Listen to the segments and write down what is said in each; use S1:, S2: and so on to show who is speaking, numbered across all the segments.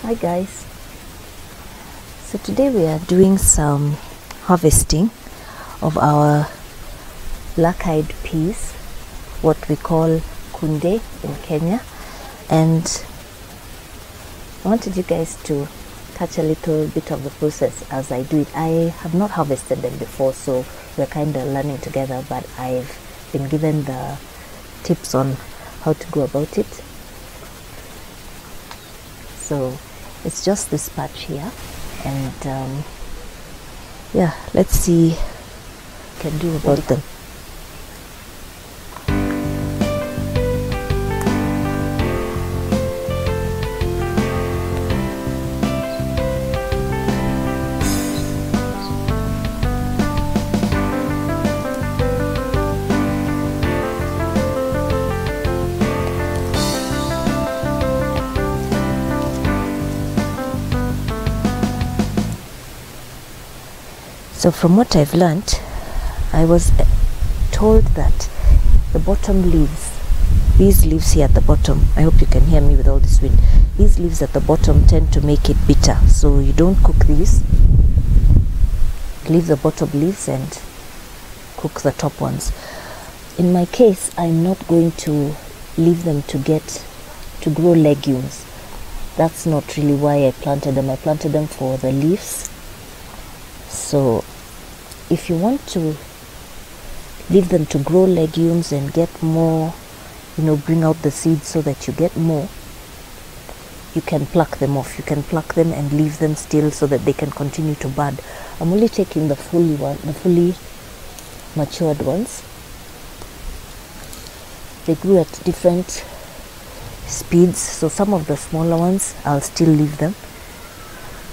S1: Hi guys, so today we are doing some harvesting of our black-eyed peas, what we call kunde in Kenya, and I wanted you guys to catch a little bit of the process as I do it. I have not harvested them before, so we're kind of learning together, but I've been given the tips on how to go about it. So it's just this patch here, and yeah, let's see what we can do about them. So from what I've learnt, I was told that the bottom leaves, these leaves here at the bottom, I hope you can hear me with all this wind, these leaves at the bottom tend to make it bitter, so you don't cook these, leave the bottom leaves and cook the top ones. In my case, I'm not going to leave them to grow legumes. That's not really why I planted them. I planted them for the leaves. So if you want to leave them to grow legumes and get more, bring out the seeds so that you get more, you can pluck them off. You can pluck them and leave them still so that they can continue to bud. I'm only taking the fully matured ones. They grew at different speeds, so some of the smaller ones I'll still leave them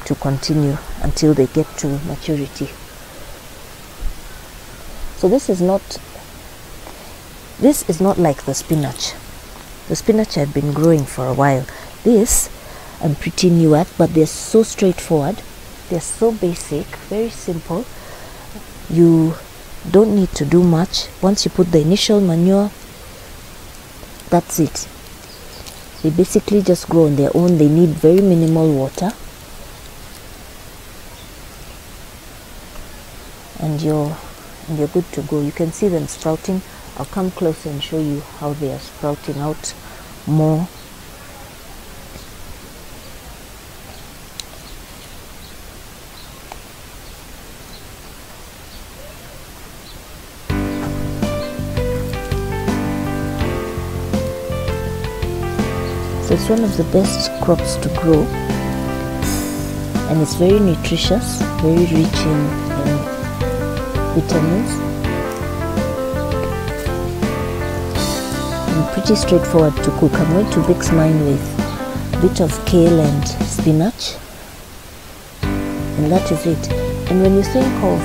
S1: to continue until they get to maturity. So this is not like the spinach. The spinach I've been growing for a while. This I'm pretty new at, but they're so straightforward. They're so basic, very simple. You don't need to do much. Once you put the initial manure, that's it. They basically just grow on their own. They need very minimal water. And you're good to go. You can see them sprouting. I'll come closer and show you how they are sprouting out more. So it's one of the best crops to grow, and it's very nutritious, very rich in vitamins, and pretty straightforward to cook. I'm going to mix mine with a bit of kale and spinach, and that is it. And when you think of,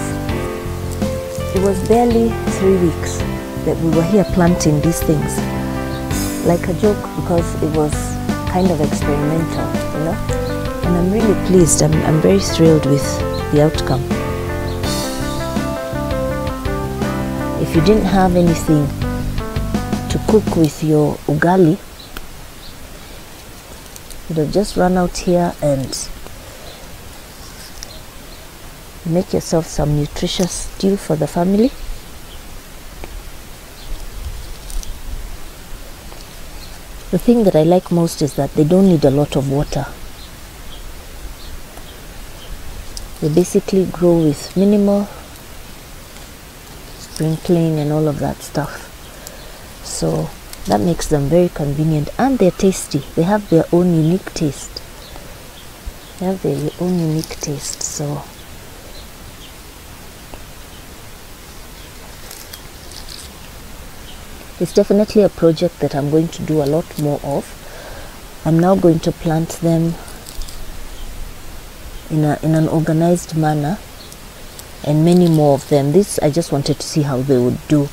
S1: it was barely 3 weeks that we were here planting these things, like a joke, because it was kind of experimental, and I'm really pleased. I'm very thrilled with the outcome. If you didn't have anything to cook with your ugali, you'd have just run out here and make yourself some nutritious stew for the family. The thing that I like most is that they don't need a lot of water. They basically grow with minimal sprinkling and all of that stuff. So that makes them very convenient, and they're tasty. They have their own unique taste. So it's definitely a project that I'm going to do a lot more of. I'm now going to plant them in an organized manner, and many more of them. This, I just wanted to see how they would do.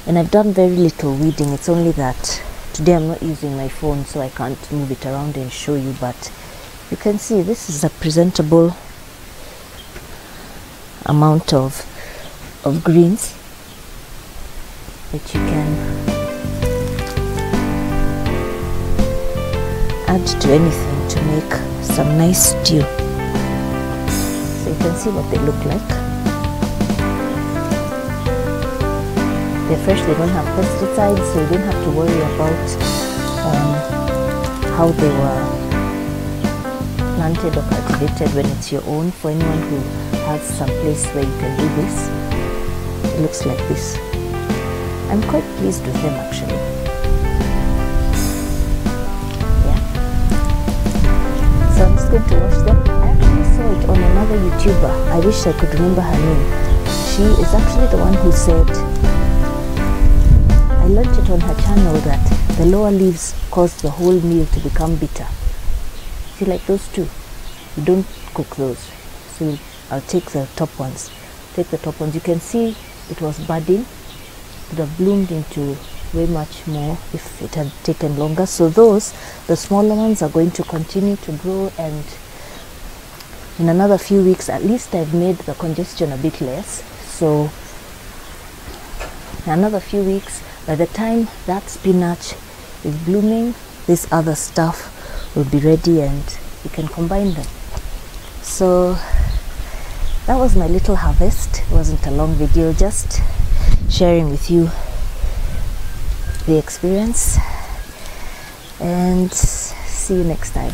S1: And I've done very little weeding. It's only that today I'm not using my phone, so I can't move it around and show you, but you can see this is a presentable amount of greens that you can add to anything to make some nice stew. So you can see what they look like. They're fresh, they don't have pesticides, so you don't have to worry about how they were planted or cultivated when it's your own. For anyone who has some place where you can do this, it looks like this. I'm quite pleased with them actually. Yeah. So I'm just going to wash them. I actually saw it on another YouTuber. I wish I could remember her name. She is actually the one who said, I learned it on her channel, that the lower leaves cause the whole meal to become bitter. See, like those two, you don't cook those. So I'll take the top ones. Take the top ones. You can see it was budding. It would have bloomed into way much more if it had taken longer. So those, the smaller ones, are going to continue to grow, and in another few weeks at least I've made the congestion a bit less. So in another few weeks, by the time that spinach is blooming, this other stuff will be ready and you can combine them. So that was my little harvest. It wasn't a long video, just sharing with you the experience, and see you next time.